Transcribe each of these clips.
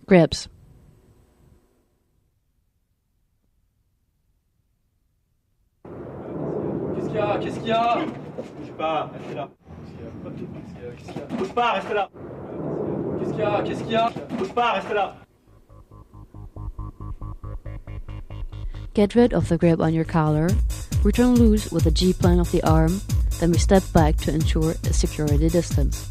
Grips. Qu'est-ce qu'il y a? Bouge pas, restez là. Bouge pas, restez là. Qu'est-ce qu'il y a? Bouge pas, restez là. Get rid of the grip on your collar, return loose with the G-plane of the arm, then we step back to ensure a security distance.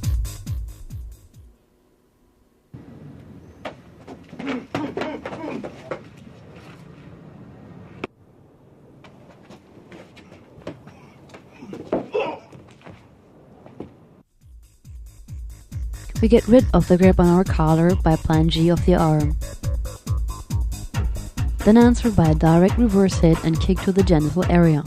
We get rid of the grip on our collar by plan G of the arm. Then answer by a direct reverse hit and kick to the genital area.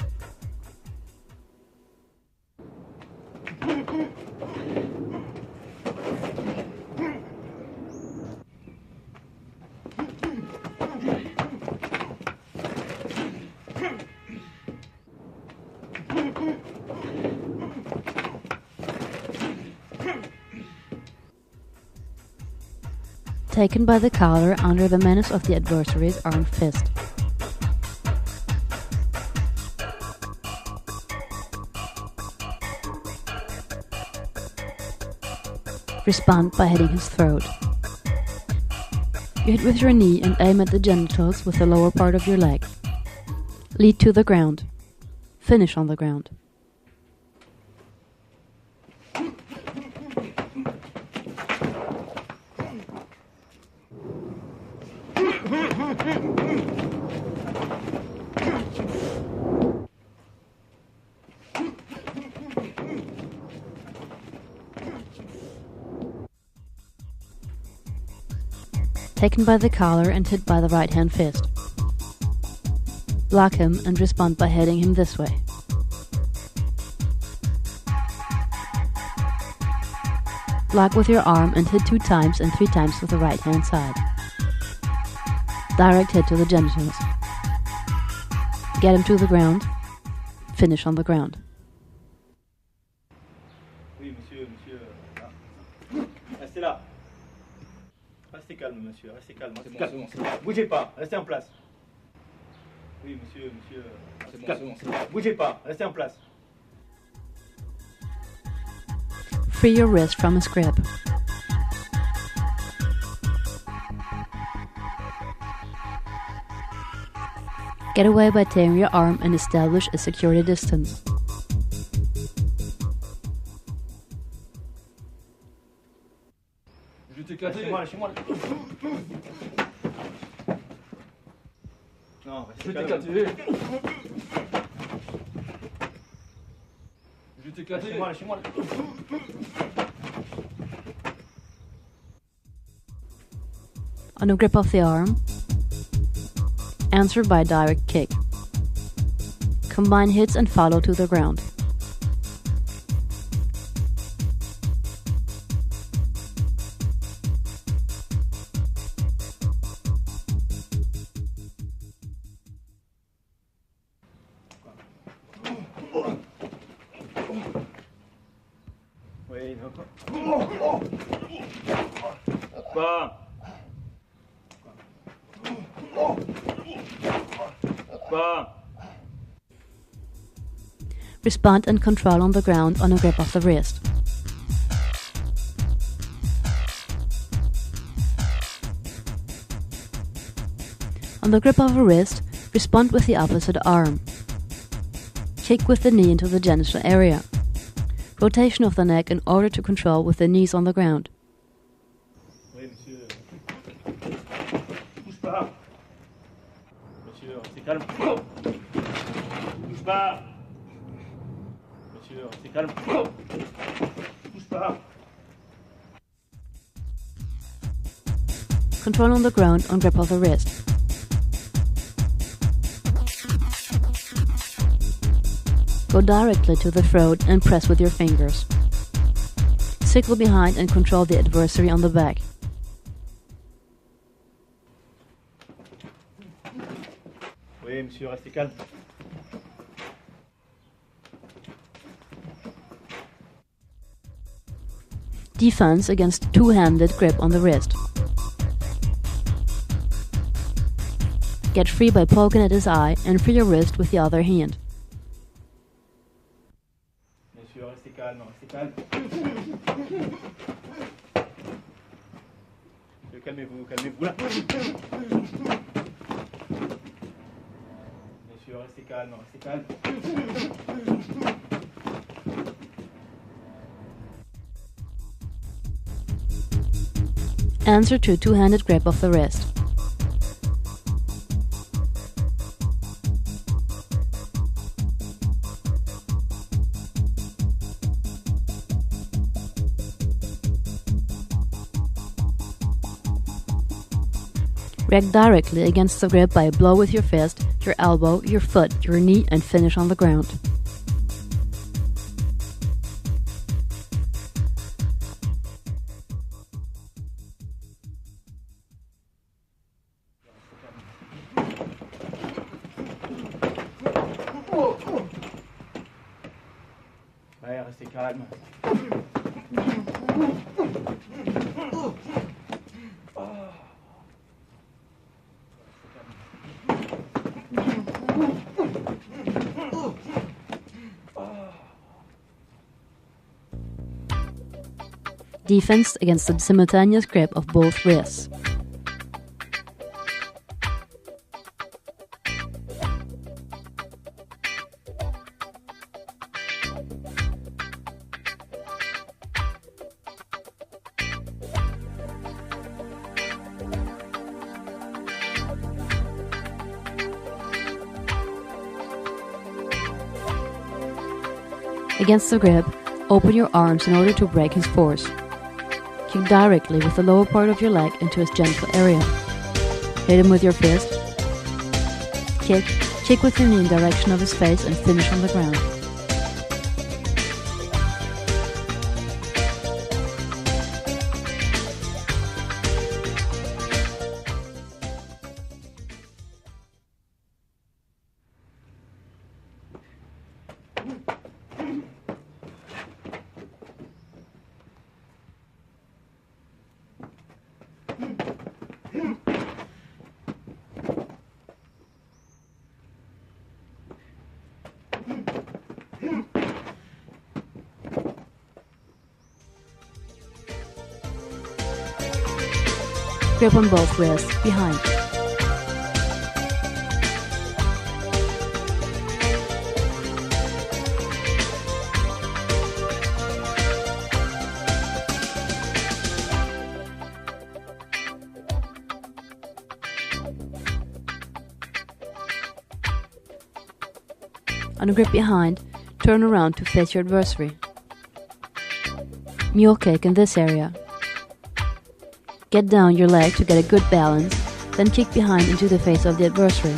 Taken by the collar under the menace of the adversary's armed fist. Respond by hitting his throat. You hit with your knee and aim at the genitals with the lower part of your leg. Lead to the ground. Finish on the ground. Taken by the collar and hit by the right hand fist. Block him and respond by hitting him this way. Block with your arm and hit 2 times and 3 times with the right hand side. Direct hit to the genitals. Get him to the ground. Finish on the ground. Oui, monsieur. Restez là. Restez calme, monsieur. Restez calme. C'est bon. Bougez pas. Restez en place. Oui, monsieur. C'est bon. Bougez pas. Restez en place. Free your wrist from his grip. Get away by tearing your arm and establish a security distance. Je t'ai éclaté. Lâchez-moi. Non, je t'ai éclaté. Je t'ai éclaté. Lâchez-moi. On a grip of the arm. Answer by a direct kick. Combine hits and follow to the ground. Oui, d'accord. Pas. Respond and control on the ground on a grip of the wrist. On the grip of a wrist, respond with the opposite arm. Kick with the knee into the genital area. Rotation of the neck in order to control with the knees on the ground. Oui, monsieur. Bouge pas. Monsieur, restez calme. Bouge pas. Monsieur, restez calme. Bouge pas. Control on the ground on grip of the wrist. Go directly to the throat and press with your fingers. Sickle behind and control the adversary on the back. Oui, monsieur, restez calme. Defense against two-handed grip on the wrist. Get free by poking at his eye and free your wrist with the other hand. Monsieur, restez calme, restez calme. Calmez-vous, calmez-vous là. Monsieur, restez calme, restez calme. Answer to a two-handed grip of the wrist. React directly against the grip by a blow with your fist, your elbow, your foot, your knee, and finish on the ground. Ouais, restez calme. Defense against the simultaneous grip of both wrists. Against the grip, open your arms in order to break his force. Kick directly with the lower part of your leg into his genital area. Hit him with your fist. Kick with your knee in direction of his face and finish on the ground. Grip on both wrists, behind. On a grip behind, turn around to face your adversary. Mule kick in this area. Get down your leg to get a good balance, then kick behind into the face of the adversary.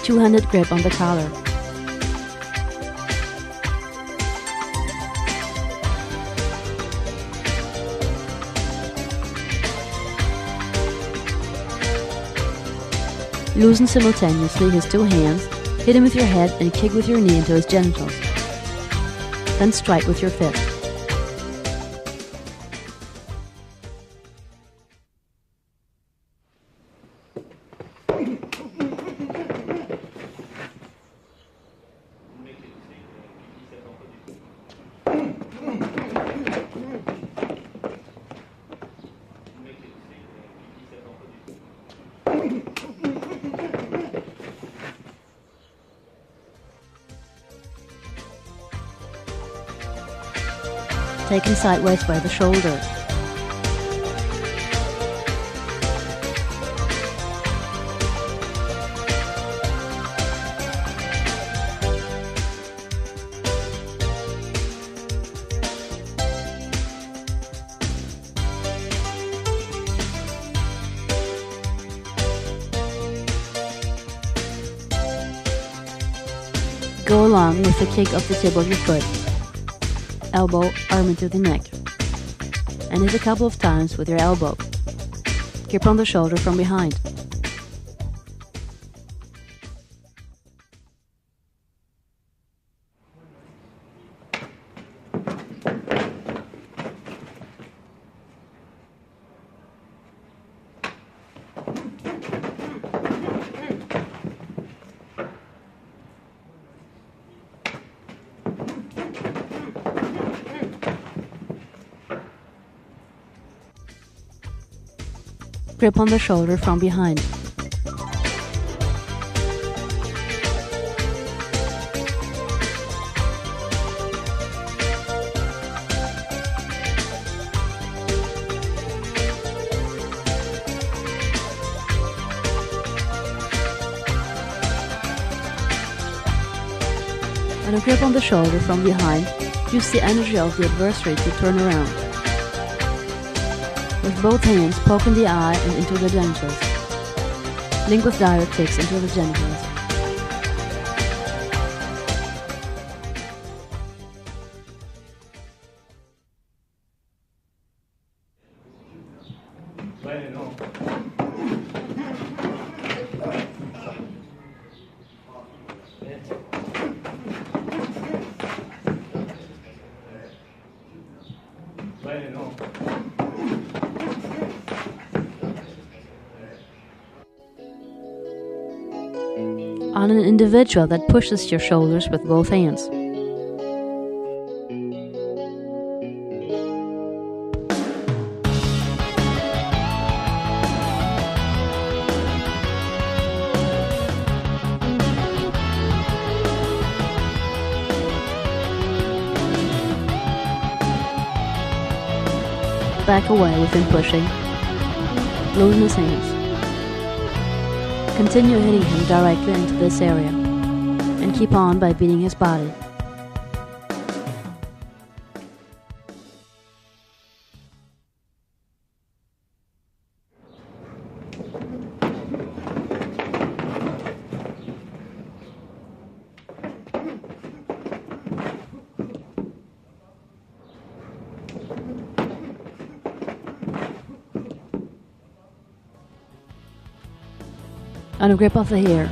Two-handed grip on the collar. Loosen simultaneously his two hands, hit him with your head and kick with your knee into his genitals. Then strike with your fist. Taken sideways by the shoulder. Go along with the kick of the tip of your foot. elbow, arm into the neck. And hit a couple of times with your elbow. Grip on the shoulder from behind. Grip on the shoulder from behind. And a grip on the shoulder from behind, use the energy of the adversary to turn around. With both hands, poke in the eye and into the genitals. Link with direct kicks into the genitals. On an individual that pushes your shoulders with both hands. Back away with him pushing. Loosen his hands. Continue hitting him directly into this area, and keep on by beating his body. On a grip of the hair.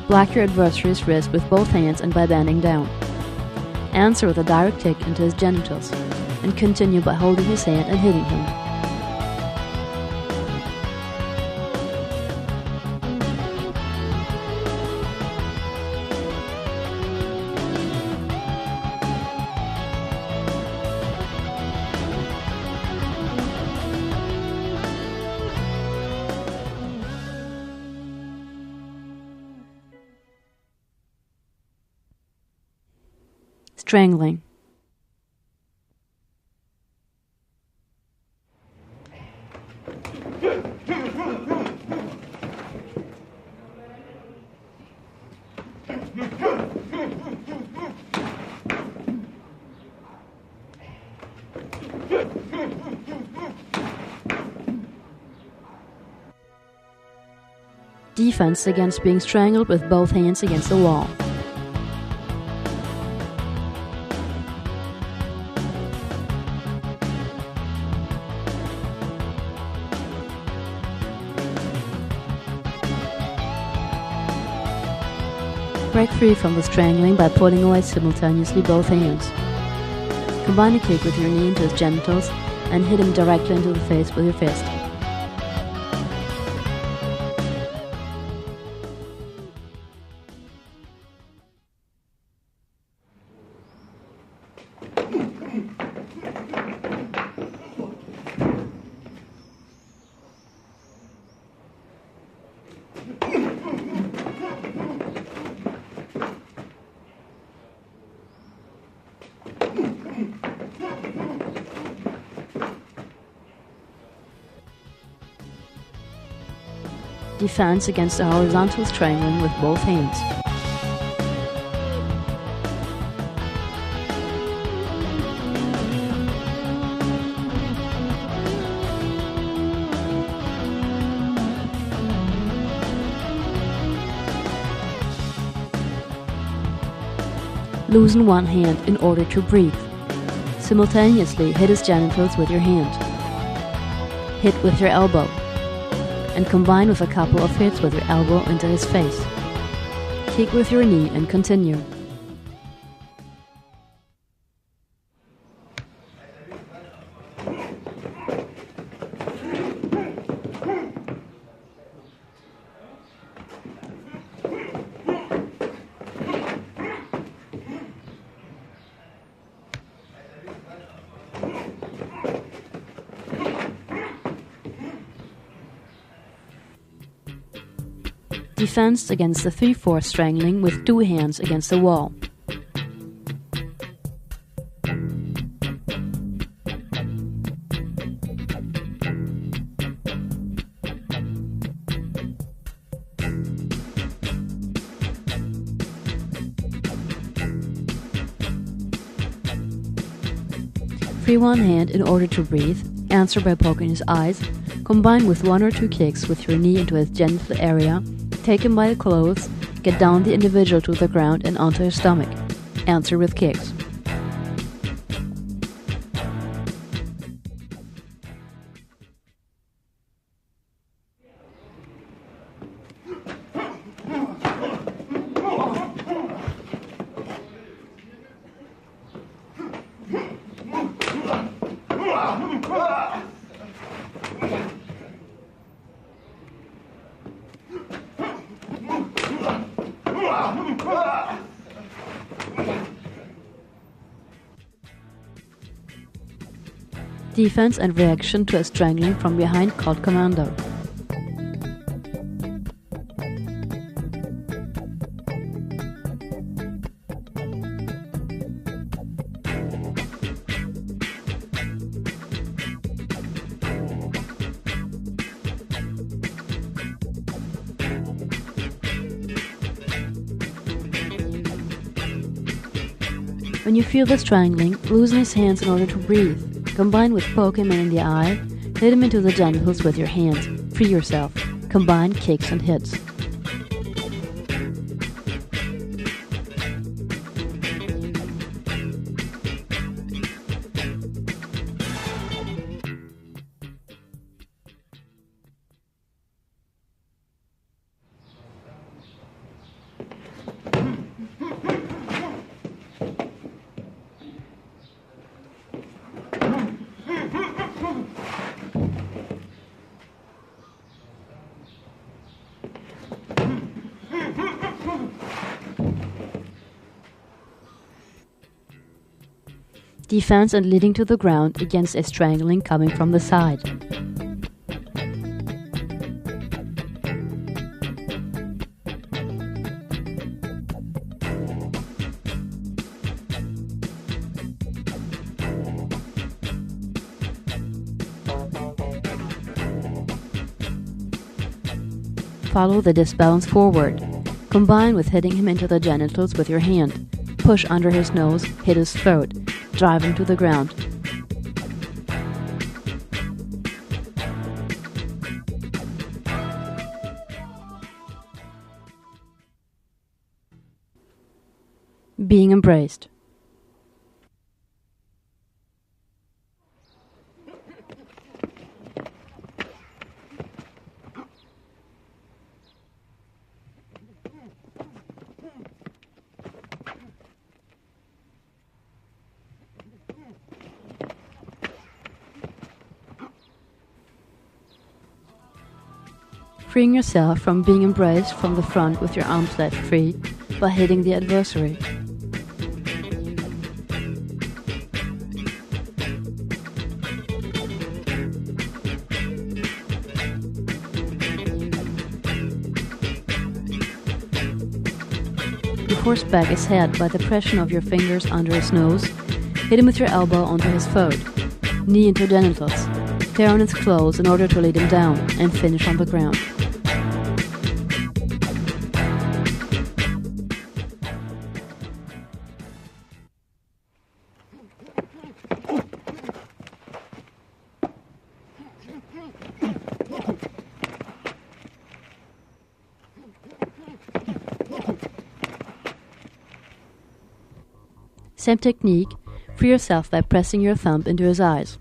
Block your adversary's wrist with both hands and by bending down. Answer with a direct kick into his genitals, and continue by holding his hand and hitting him. Strangling. Defense against being strangled with both hands against the wall. Break free from the strangling by pulling away simultaneously both hands. Combine a kick with your knee into his genitals and hit him directly into the face with your fist. Defense against the horizontal strangling with both hands. Loosen one hand in order to breathe. Simultaneously hit his genitals with your hand. Hit with your elbow. And combine with a couple of hits with your elbow into his face. Kick with your knee and continue. Defense against the 3/4 strangling with 2 hands against the wall. Free one hand in order to breathe, answer by poking his eyes, combine with 1 or 2 kicks with your knee into his genital area, take him by the clothes, get down the individual to the ground and onto his stomach. Answer with kicks. Defense and reaction to a strangling from behind called commando. When you feel the strangling, loosen his hands in order to breathe. Combine with poke him in the eye, hit him into the genitals with your hands. Free yourself. Combine kicks and hits. Defense and leading to the ground against a strangling coming from the side. Follow the disbalance forward. Combine with hitting him into the genitals with your hand. Push under his nose, hit his throat. Drive him to the ground. Being embraced. Freeing yourself from being embraced from the front with your arms left free by hitting the adversary. You force back his head by the pressure of your fingers under his nose, hit him with your elbow onto his throat, knee into genitals, tear on his clothes in order to lead him down, and finish on the ground. Same technique, Free yourself by pressing your thumb into his eyes.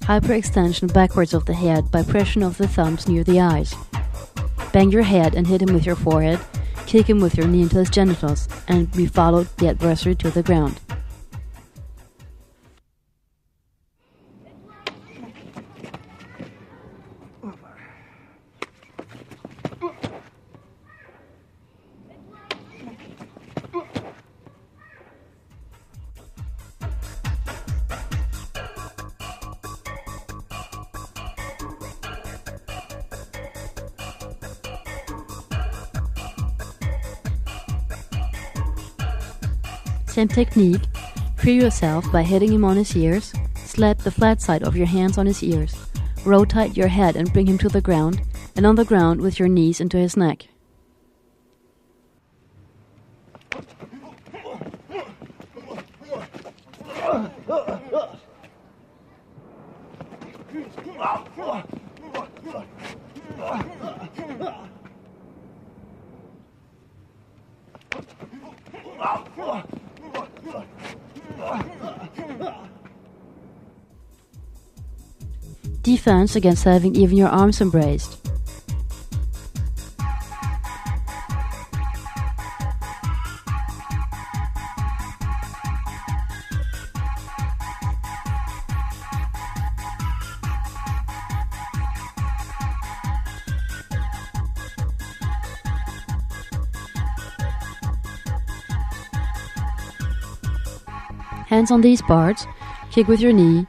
Hyperextension backwards of the head by pressure of the thumbs near the eyes. Bang your head and hit him with your forehead, kick him with your knee into his genitals, and we followed the adversary to the ground. Same technique. Free yourself by hitting him on his ears. Slap the flat side of your hands on his ears. Rotate your head and bring him to the ground, and on the ground with your knees into his neck. Defense against having even your arms embraced. Hands on these parts, kick with your knee,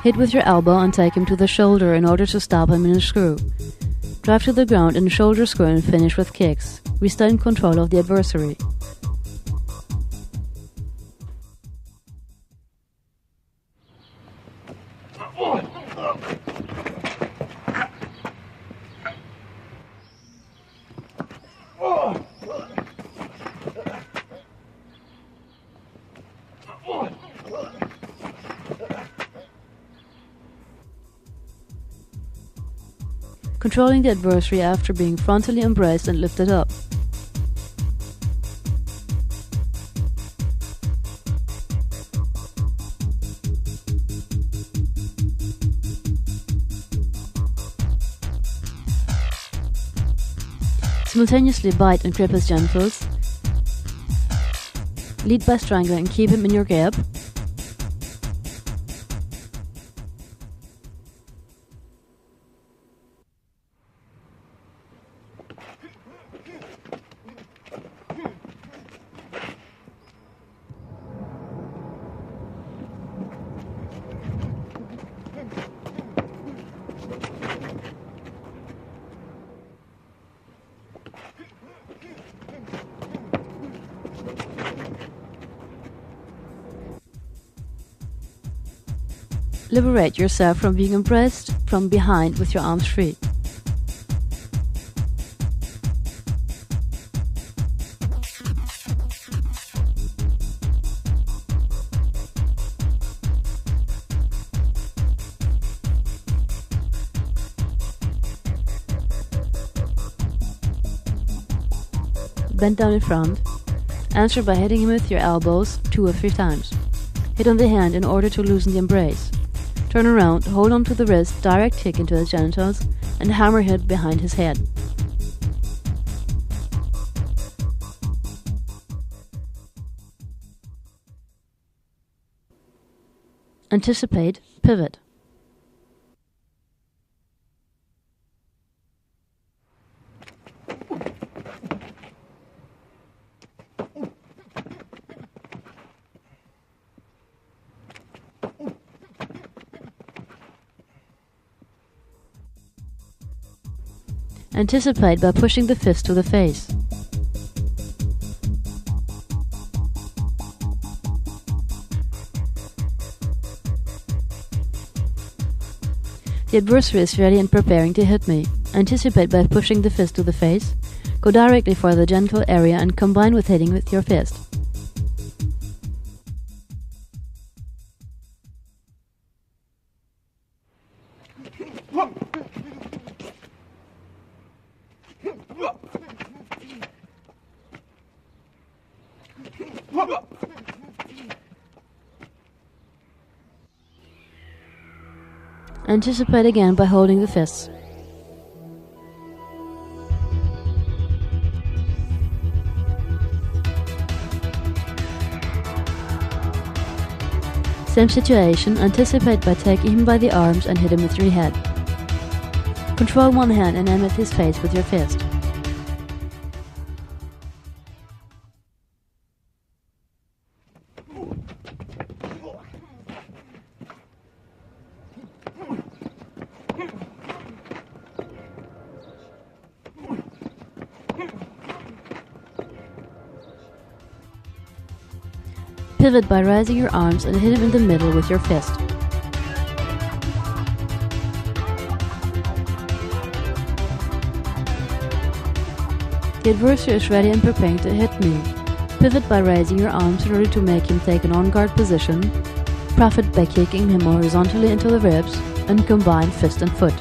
hit with your elbow and take him to the shoulder in order to stop him in a screw. Drive to the ground in a shoulder screw and finish with kicks. We stay in control of the adversary. Controlling the adversary after being frontally embraced and lifted up. Simultaneously bite and grip his genitals. Lead by strangling and keep him in your grip. Liberate yourself from being embraced from behind with your arms free. Bend down in front. Answer by hitting him with your elbows 2 or 3 times. Hit on the hand in order to loosen the embrace. Turn around, hold on to the wrist, direct kick into his genitals, and hammer hit behind his head. Anticipate, pivot. Anticipate by pushing the fist to the face. The adversary is ready and preparing to hit me. Anticipate by pushing the fist to the face. Go directly for the genital area and combine with hitting with your fist. Anticipate again by holding the fists. Same situation, anticipate by taking him by the arms and hit him with your head. Control one hand and aim at his face with your fist. Pivot by raising your arms and hit him in the middle with your fist. The adversary is ready and preparing to hit me. Pivot by raising your arms in order to make him take an on-guard position. Profit by kicking him horizontally into the ribs, and combine fist and foot.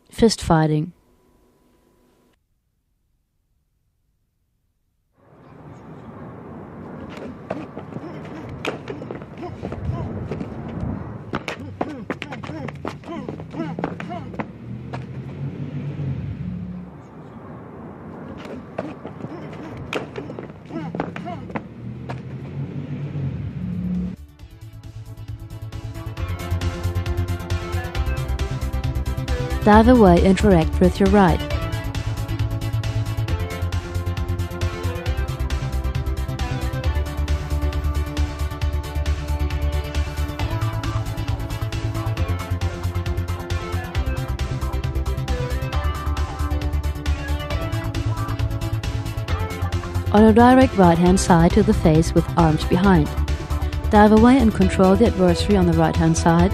Fist fighting. Dive away, interact with your right. On a direct right-hand side to the face with arms behind. Dive away and control the adversary on the right-hand side.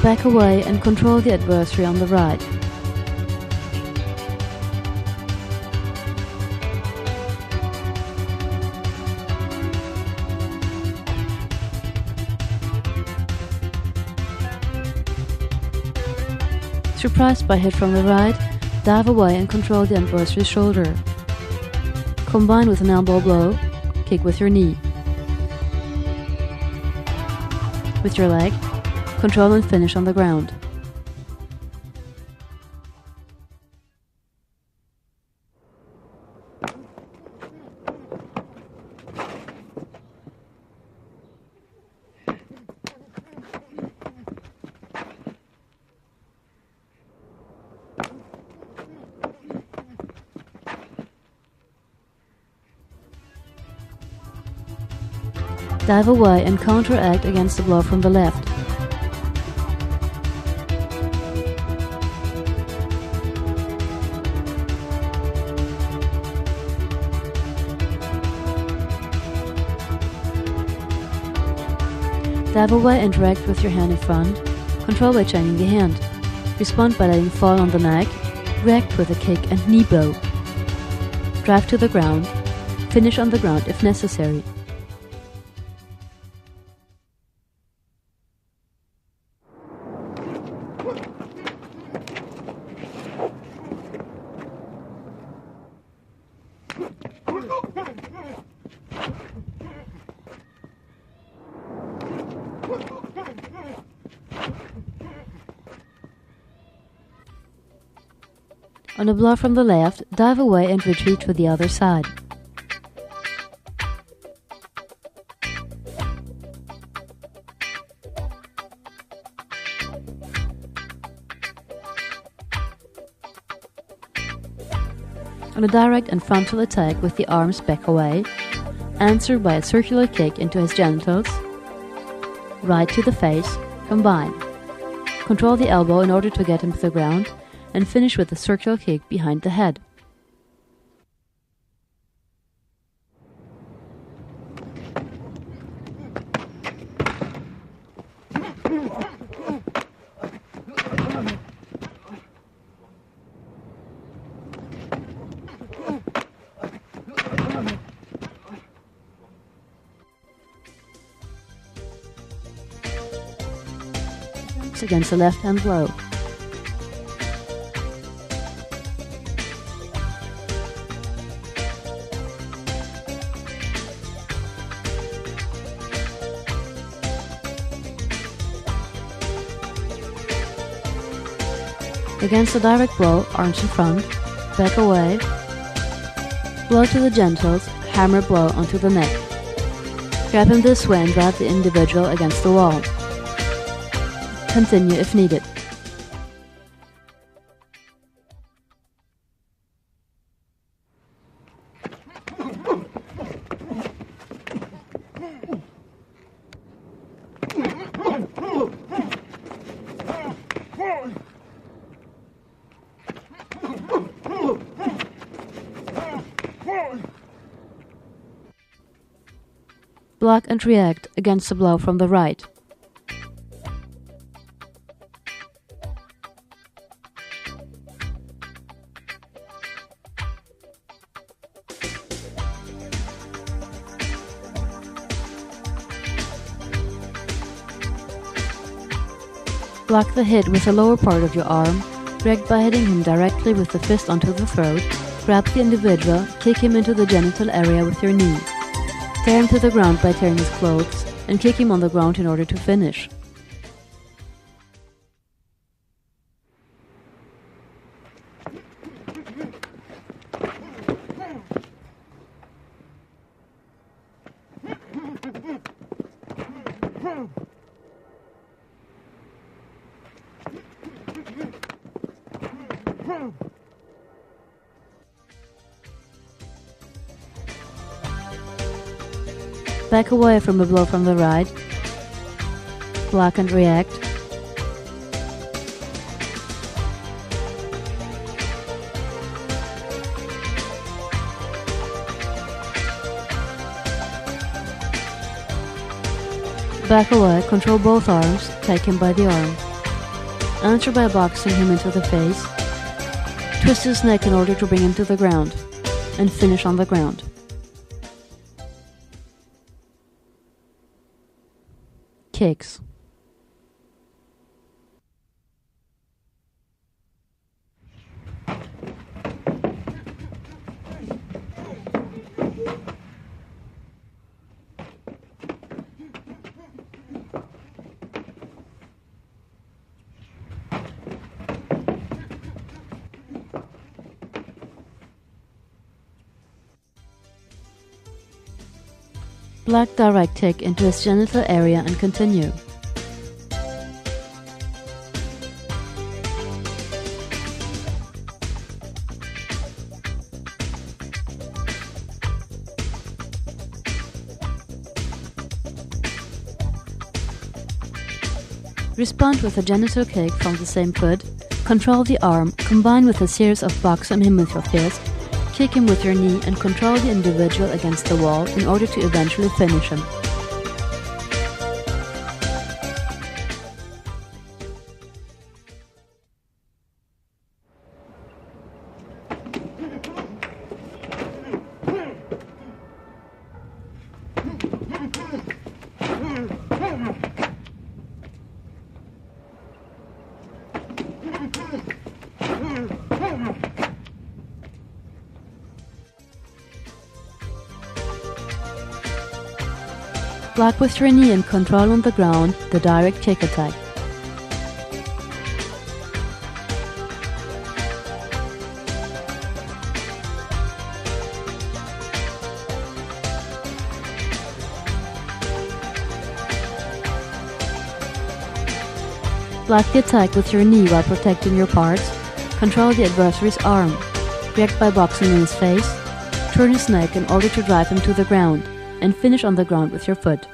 Back away and control the adversary on the right. Surprised by hit from the right, dive away and control the adversary's shoulder. Combine with an elbow blow, kick with your knee. With your leg, control and finish on the ground. Dive away and counteract against the blow from the left. Dive away, interact with your hand in front. Control by chaining the hand. Respond by letting fall on the neck. React with a kick and knee bow. Drive to the ground. Finish on the ground if necessary. On a blow from the left, dive away and retreat to the other side. On a direct and frontal attack with the arms back away, answered by a circular kick into his genitals. Right to the face, combine. Control the elbow in order to get him to the ground, and finish with a circular kick behind the head. Against the left-hand blow. Against the direct blow, arms in front, back away, blow to the genitals, hammer blow onto the neck. Grab him this way and drive the individual against the wall. Continue if needed. Block and react against the blow from the right. Block the hit with the lower part of your arm, react by hitting him directly with the fist onto the throat, grab the individual, kick him into the genital area with your knee. Tear him to the ground by tearing his clothes, and kick him on the ground in order to finish. Back away from a blow from the right. Block and react. Back away, control both arms, take him by the arm. Answer by boxing him into the face. Twist his neck in order to bring him to the ground, and finish on the ground. Kicks. Block direct kick into his genital area and continue. Respond with a genital kick from the same foot, control the arm, combine with a series of blocks on him with your fist, kick him with your knee and control the individual against the wall in order to eventually finish him. Block with your knee and control on the ground the direct kick attack. Block the attack with your knee while protecting your parts. Control the adversary's arm. React by boxing in his face, turn his neck in order to drive him to the ground, and finish on the ground with your foot.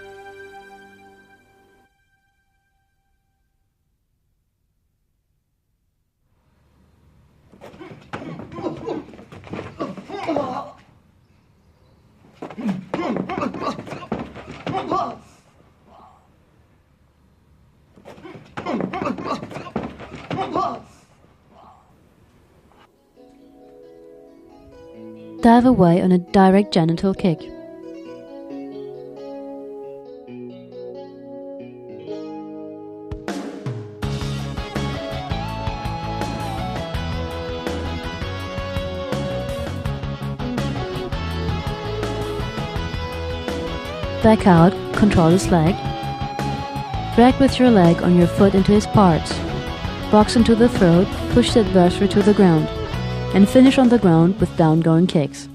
Dive away on a direct genital kick. Back out, control his leg. Drag with your leg on your foot into his parts. Box into the throat, push the adversary to the ground, and finish on the ground with down-going kicks.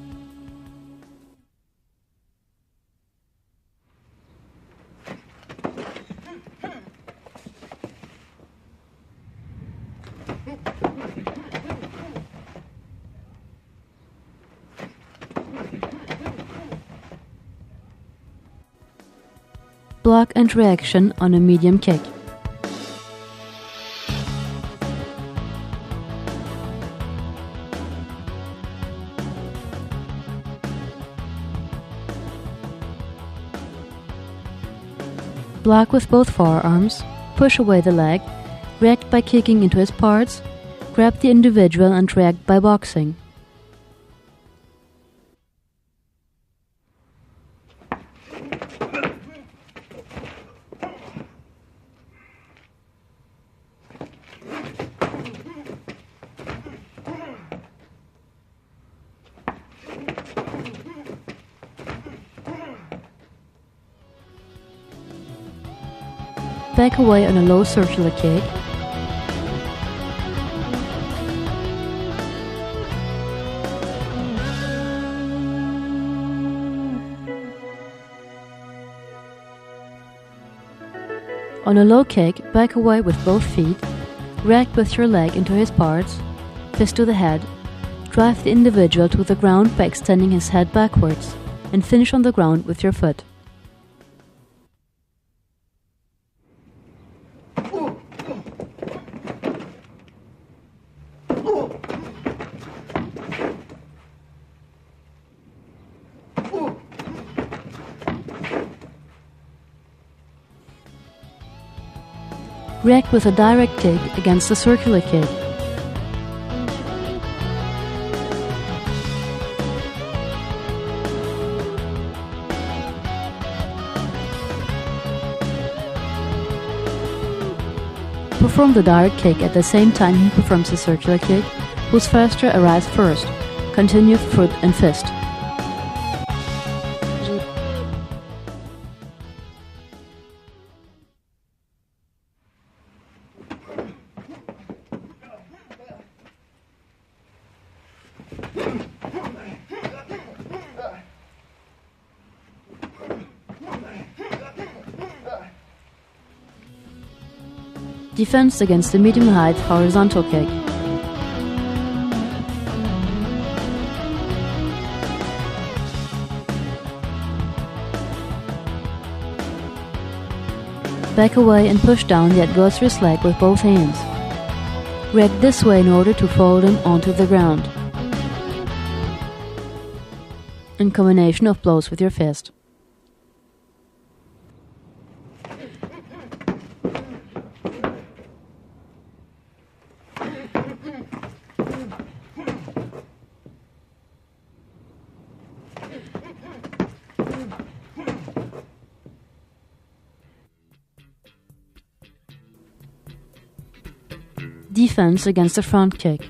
Block and reaction on a medium kick. Block with both forearms, push away the leg, react by kicking into his parts, grab the individual and react by boxing. Back away on a low circular kick. On a low kick, back away with both feet, react with your leg into his parts, fist to the head, drive the individual to the ground by extending his head backwards, and finish on the ground with your foot. React with a direct kick against a circular kick. Perform the direct kick at the same time he performs the circular kick, whose faster arrives first. Continue foot and fist. Defense against the medium-height horizontal kick. Back away and push down the adversary's leg with both hands. React this way in order to fold him onto the ground. In combination of blows with your fist. Defense against the front kick.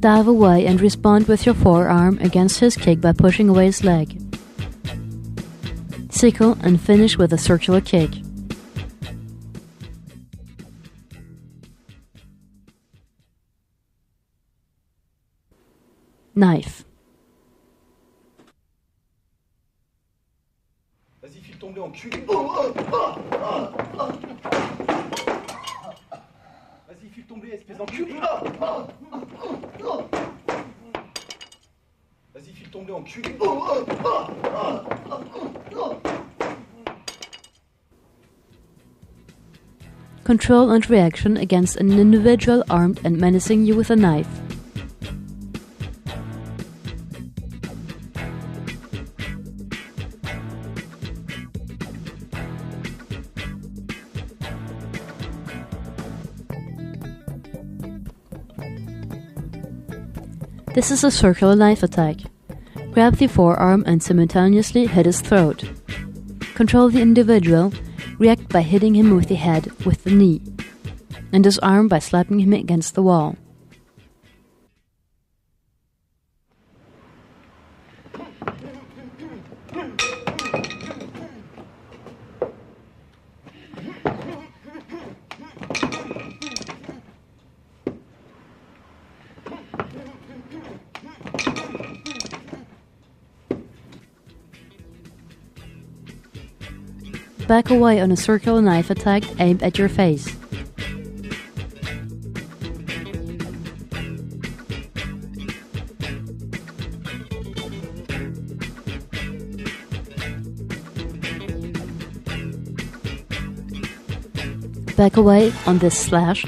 Dive away and respond with your forearm against his kick by pushing away his leg. Sickle and finish with a circular kick. Knife. tomber en cul. Vas-y, file tomber, espèce d'enculé. Vas-y, file tomber en cul. Control and reaction against an individual armed and menacing you with a knife. This is a circular knife attack. Grab the forearm and simultaneously hit his throat. Control the individual, react by hitting him with the head with the knee, and disarm by slapping him against the wall. Back away on a circular knife attack aimed at your face. Back away on this slash.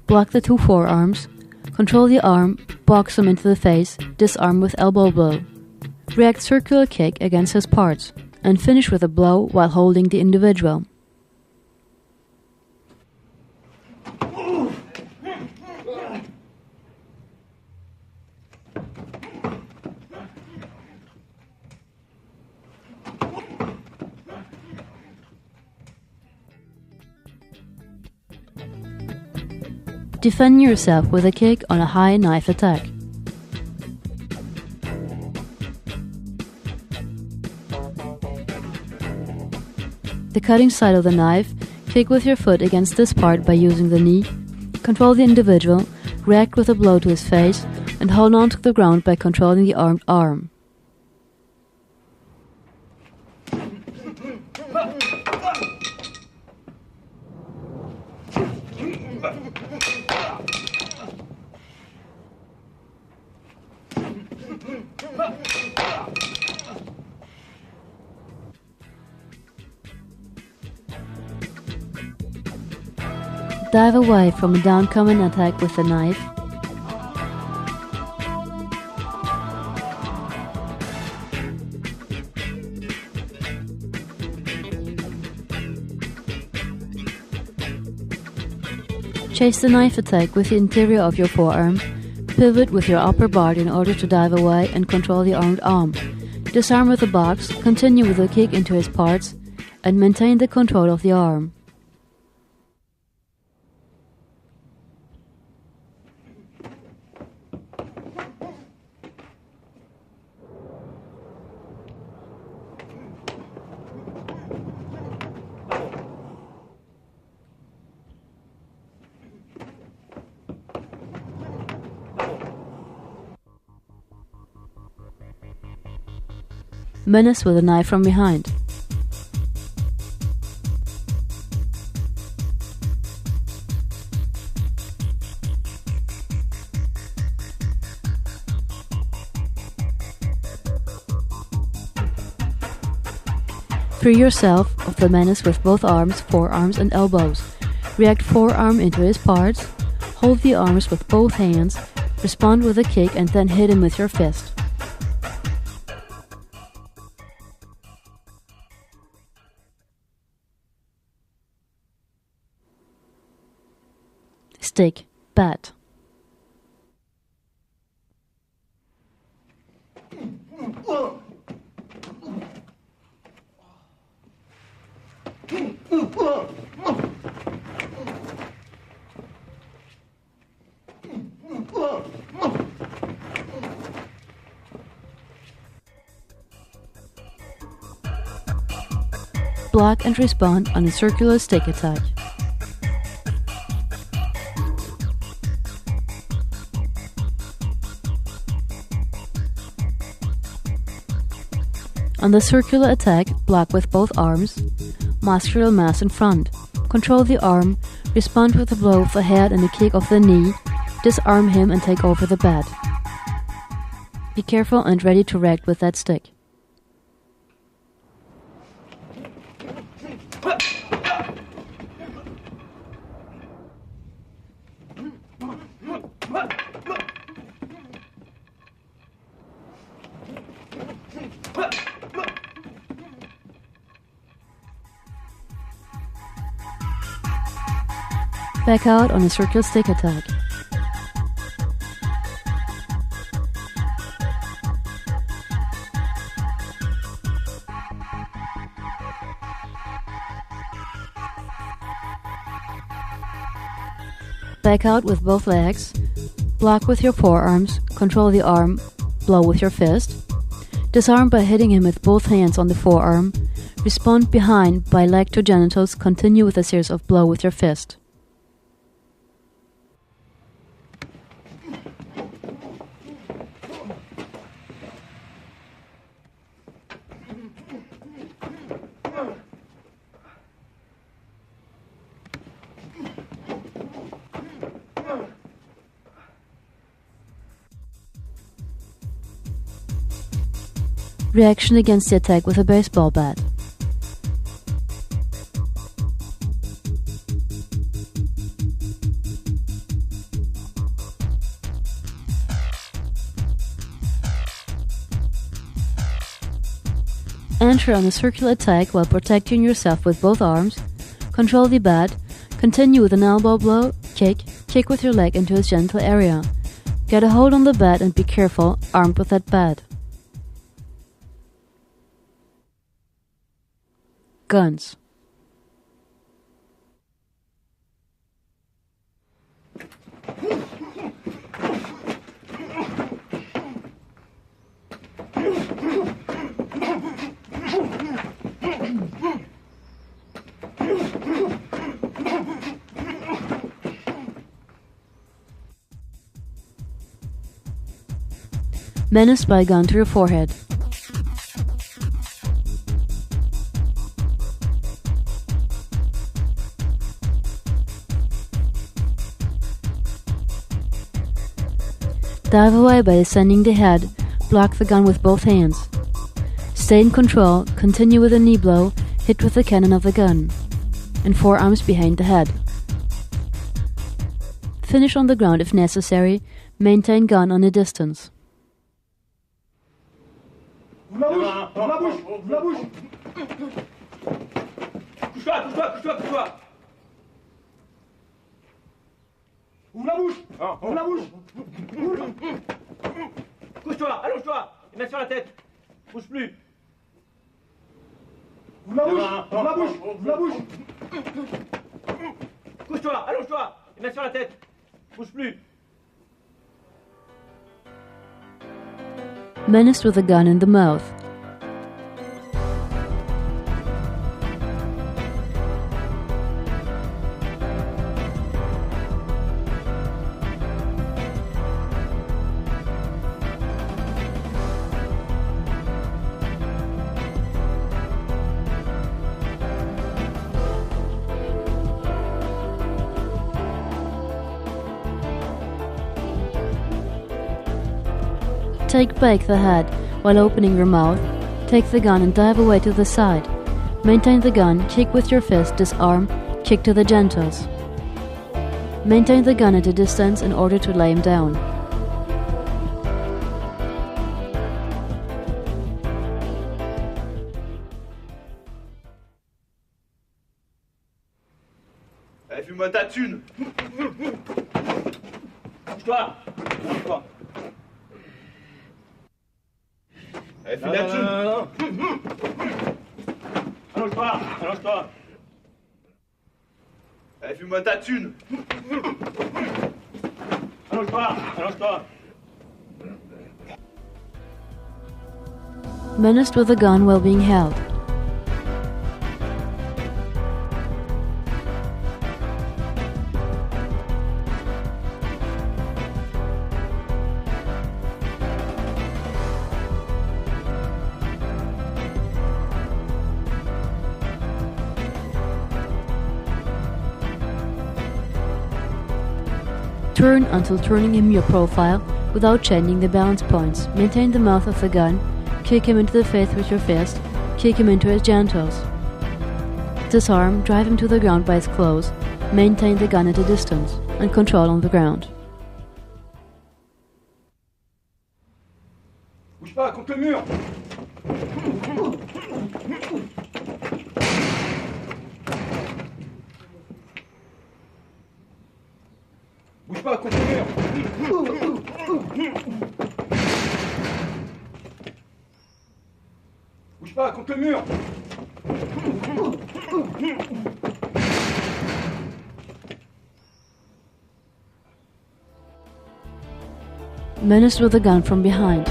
Block the two forearms. Control the arm, box him into the face, disarm with elbow blow. React circular kick against his parts, and finish with a blow while holding the individual. Defend yourself with a kick on a high knife attack. The cutting side of the knife, kick with your foot against this part by using the knee, control the individual, react with a blow to his face, and hold on to the ground by controlling the armed arm. Dive away from a downcoming attack with the knife. Chase the knife attack with the interior of your forearm. Pivot with your upper body in order to dive away and control the armed arm. Disarm with a box, continue with a kick into his parts, and maintain the control of the arm. Menace with a knife from behind. Free yourself of the menace with both arms, forearms and elbows. React forearm into his parts. Hold the arms with both hands. Respond with a kick and then hit him with your fist. Stick, bat. Block and respond on a circular stick attack. On the circular attack, block with both arms. Muscular mass in front. Control the arm. Respond with a blow of the head and a kick of the knee. Disarm him and take over the bed. Be careful and ready to react with that stick. Back out on a circular stick attack. Back out with both legs. Block with your forearms. Control the arm. Blow with your fist. Disarm by hitting him with both hands on the forearm. Respond behind by leg to genitals. Continue with a series of blow with your fist. Reaction against the attack with a baseball bat. Enter on a circular attack while protecting yourself with both arms. Control the bat. Continue with an elbow blow, kick with your leg into his genital area. Get a hold on the bat and be careful, armed with that bat. Guns. Menaced by a gun to your forehead. Dive away by descending the head, block the gun with both hands. Stay in control, continue with a knee blow, hit with the cannon of the gun, and forearms behind the head. Finish on the ground if necessary, maintain gun on a distance. Ouvre la bouche! Ouvre la bouche! Couche-toi, allonge-toi! Et mets sur la tête! Bouge plus! Ouvre la bouche! Ouvre la bouche! Ouvre la bouche! Couche-toi, allonge-toi! Et mets sur la tête! Bouge plus! Menaced with a gun in the mouth. Take back the head while opening your mouth. Take the gun and dive away to the side. Maintain the gun, kick with your fist, disarm, kick to the genitals. Maintain the gun at a distance in order to lay him down. Allez, fume-moi ta thune! Bouge-toi! Bouge-toi! Allez, fume la thune! Allonge-toi! Allonge-toi! Allez, fume-moi ta thune! Allonge-toi! Allonge-toi! Menaced with a gun while being held. Turn until turning him your profile without changing the balance points. Maintain the mouth of the gun, kick him into the face with your fist, kick him into his genitals. Disarm, drive him to the ground by his clothes, maintain the gun at a distance, and control on the ground. Bouge pas, contre le mur. Bouge pas, contre le mur. Bouge pas, contre le mur. Menace with a gun from behind.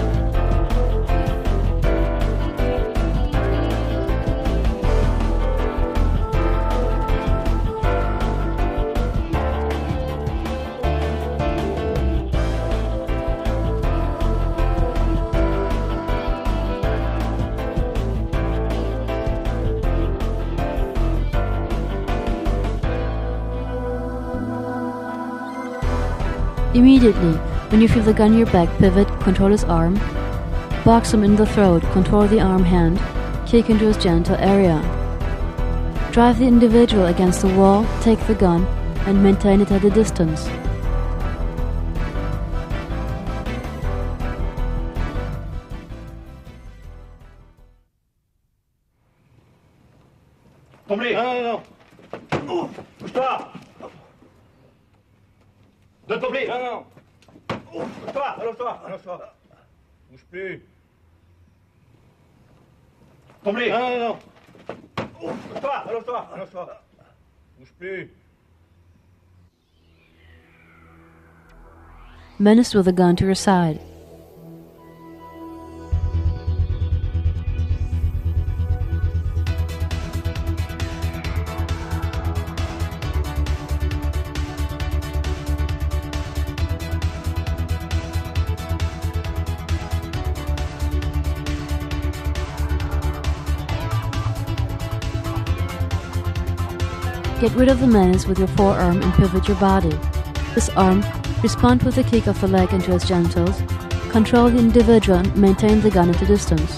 Immediately, when you feel the gun in your back pivot, control his arm. Box him in the throat, control the arm hand, kick into his genital area. Drive the individual against the wall, take the gun, and maintain it at a distance. Tombe-les. Non. Bouge-toi. Donne ton blé. Non. Bouge-toi, allonge-toi. Bouge plus. Ton blé. Non. Bouge-toi, allonge-toi. Bouge plus. Menace with a gun to your side. Get rid of the menace with your forearm and pivot your body. Disarm, respond with a kick of the leg into his genitals, control the individual and maintain the gun at a distance.